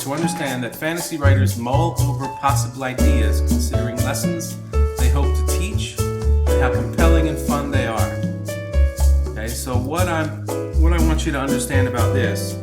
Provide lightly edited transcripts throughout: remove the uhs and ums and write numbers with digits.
to understand that fantasy writers mull over possible ideas, considering lessons they hope to teach and how compelling and fun they are. Okay, so what I want you to understand about this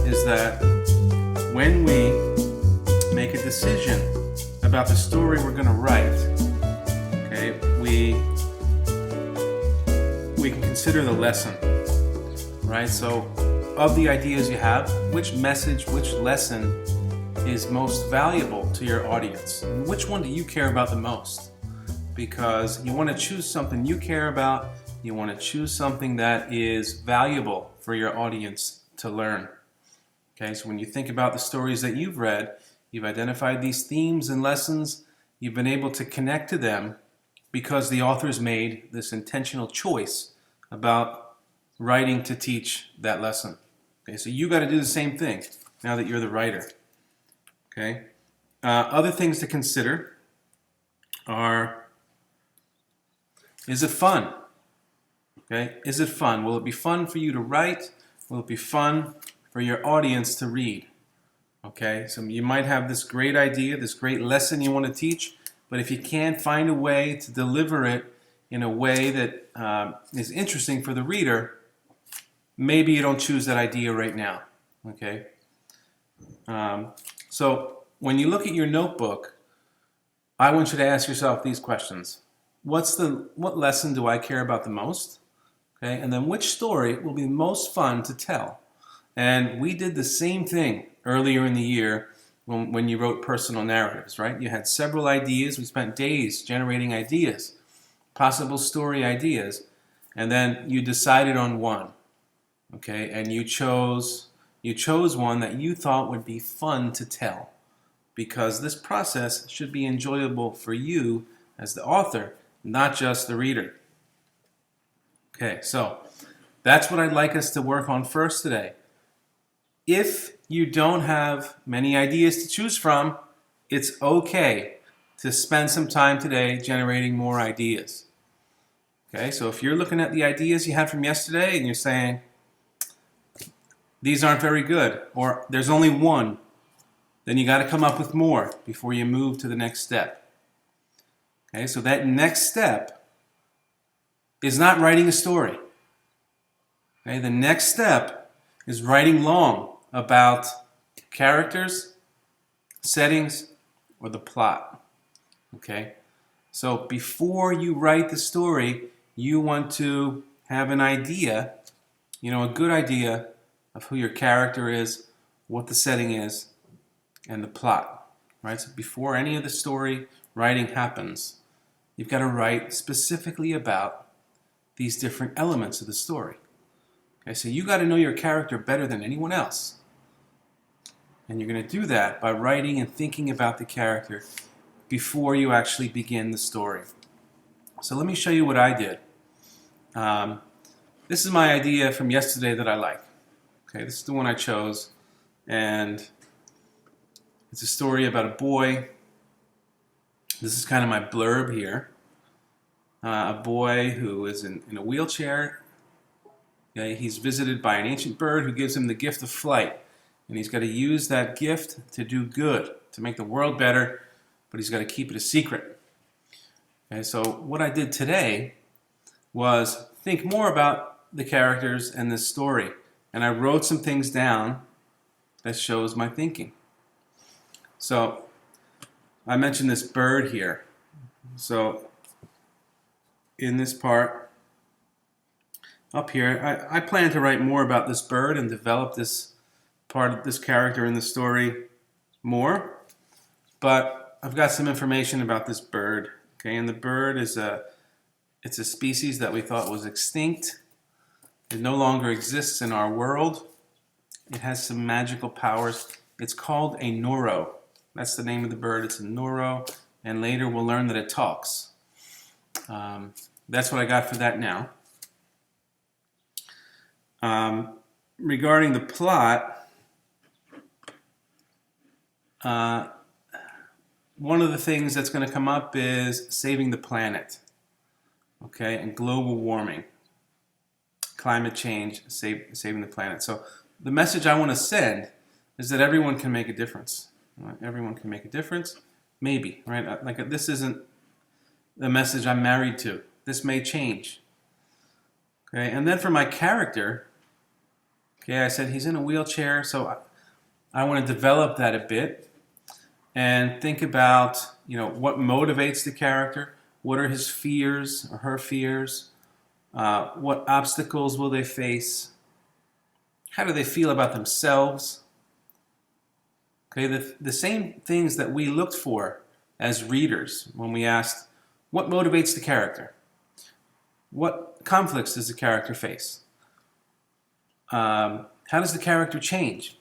is that when we make a decision about the story we're going to write, okay, we can consider the lesson, right? So of the ideas you have, which message, which lesson is most valuable to your audience? And which one do you care about the most? Because you want to choose something you care about. You want to choose something that is valuable for your audience to learn. Okay, so when you think about the stories that you've read, you've identified these themes and lessons. You've been able to connect to them because the authors made this intentional choice about writing to teach that lesson. Okay, so you got to do the same thing now that you're the writer. Okay, other things to consider are: is it fun? Okay, is it fun? Will it be fun for you to write? Will it be fun for your audience to read? Okay, so you might have this great idea, this great lesson you want to teach, but if you can't find a way to deliver it in a way that is interesting for the reader, maybe you don't choose that idea right now. Okay, so when you look at your notebook, I want you to ask yourself these questions. What lesson do I care about the most? Okay, and then which story will be most fun to tell? And we did the same thing earlier in the year when you wrote personal narratives, right? You had several ideas. We spent days generating ideas, possible story ideas, and then you decided on one, okay? And you chose one that you thought would be fun to tell, because this process should be enjoyable for you as the author, not just the reader. Okay, so that's what I'd like us to work on first today. If you don't have many ideas to choose from, it's okay to spend some time today generating more ideas. Okay, so if you're looking at the ideas you had from yesterday and you're saying, these aren't very good, or there's only one, then you got to come up with more before you move to the next step. Okay, so that next step is not writing a story. Okay, the next step is writing long about characters, settings, or the plot. Okay, so before you write the story, you want to have an idea, a good idea of who your character is, what the setting is, and the plot. Right? So before any of the story writing happens, you've got to write specifically about these different elements of the story. Okay, so you got to know your character better than anyone else. And you're going to do that by writing and thinking about the character before you actually begin the story. So let me show you what I did. This is my idea from yesterday that I like. Okay, this is the one I chose. And it's a story about a boy. This is kind of my blurb here. A boy who is in a wheelchair. Okay, he's visited by an ancient bird who gives him the gift of flight. And he's got to use that gift to do good, to make the world better, but he's got to keep it a secret. Okay, so what I did today was think more about the characters and this story. And I wrote some things down that shows my thinking. So I mentioned this bird here. So in this part up here, I plan to write more about this bird and develop this part of this character in the story more, but I've got some information about this bird. Okay, and the bird is it's a species that we thought was extinct. It no longer exists in our world. It has some magical powers. It's called a Noro. That's the name of the bird. It's a Noro, and later we'll learn that it talks. That's what I got for that now. Regarding the plot, one of the things that's going to come up is saving the planet, okay, and global warming, climate change, saving the planet. So the message I want to send is that everyone can make a difference. Right? Everyone can make a difference. Maybe, right? Like this isn't the message I'm married to. This may change. Okay, and then for my character, okay, I said he's in a wheelchair, so I want to develop that a bit and think about, what motivates the character. What are his fears or her fears? What obstacles will they face? How do they feel about themselves? Okay, the same things that we looked for as readers when we asked, what motivates the character? What conflicts does the character face? How does the character change?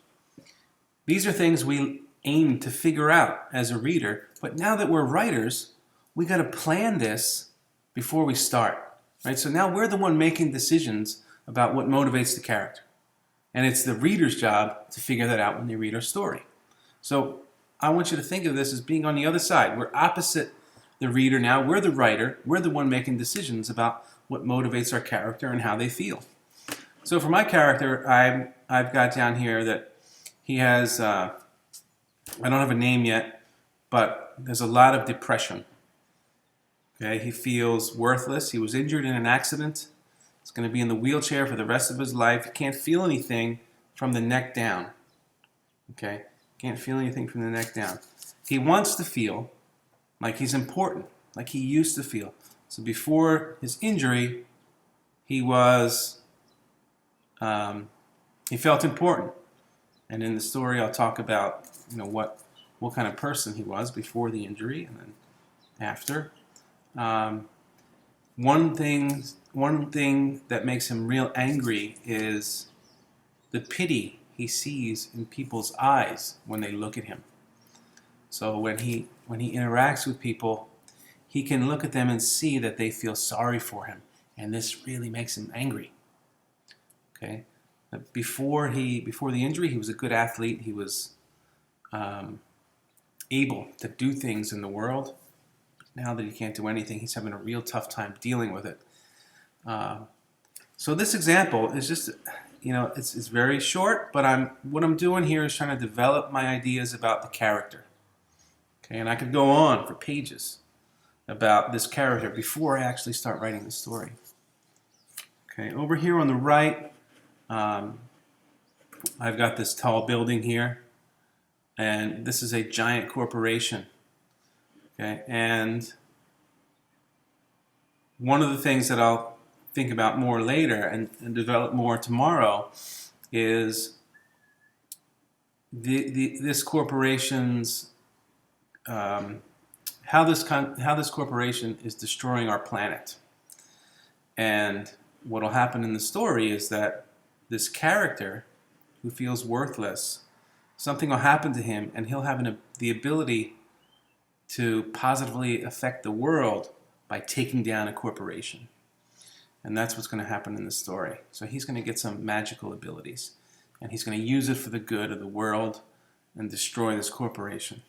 These are things we aim to figure out as a reader, but now that we're writers, we got to plan this before we start, right? So now we're the one making decisions about what motivates the character. And it's the reader's job to figure that out when they read our story. So I want you to think of this as being on the other side. We're opposite the reader now. We're the writer. We're the one making decisions about what motivates our character and how they feel. So for my character, I've got down here that he has, I don't have a name yet, but there's a lot of depression. Okay, he feels worthless. He was injured in an accident. He's going to be in the wheelchair for the rest of his life. He can't feel anything from the neck down. Okay, can't feel anything from the neck down. He wants to feel like he's important, like he used to feel. So before his injury, he was, he felt important. And in the story, I'll talk about, what kind of person he was before the injury and then after. One thing that makes him real angry is the pity he sees in people's eyes when they look at him. So when he interacts with people, he can look at them and see that they feel sorry for him, and this really makes him angry. Okay, before the injury, he was a good athlete. He was able to do things in the world. Now that he can't do anything, he's having a real tough time dealing with it. So this example is just, it's very short, but what I'm doing here is trying to develop my ideas about the character. Okay, and I could go on for pages about this character before I actually start writing the story. Okay, over here on the right, I've got this tall building here, and this is a giant corporation. Okay, and one of the things that I'll think about more later and develop more tomorrow is this corporation's how this corporation is destroying our planet. And what will happen in the story is that this character who feels worthless, something will happen to him, and he'll have the ability to positively affect the world by taking down a corporation. And that's what's going to happen in the story. So he's going to get some magical abilities, and he's going to use it for the good of the world and destroy this corporation.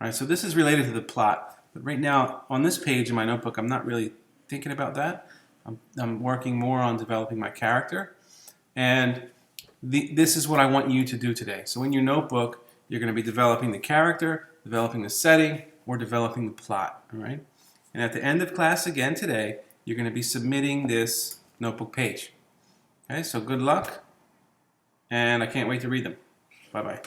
All right, so this is related to the plot, but right now on this page in my notebook, I'm not really thinking about that. I'm working more on developing my character, and this is what I want you to do today. So in your notebook, you're going to be developing the character, developing the setting, or developing the plot. All right, and at the end of class again today, you're going to be submitting this notebook page. Okay, so good luck, and I can't wait to read them. Bye-bye.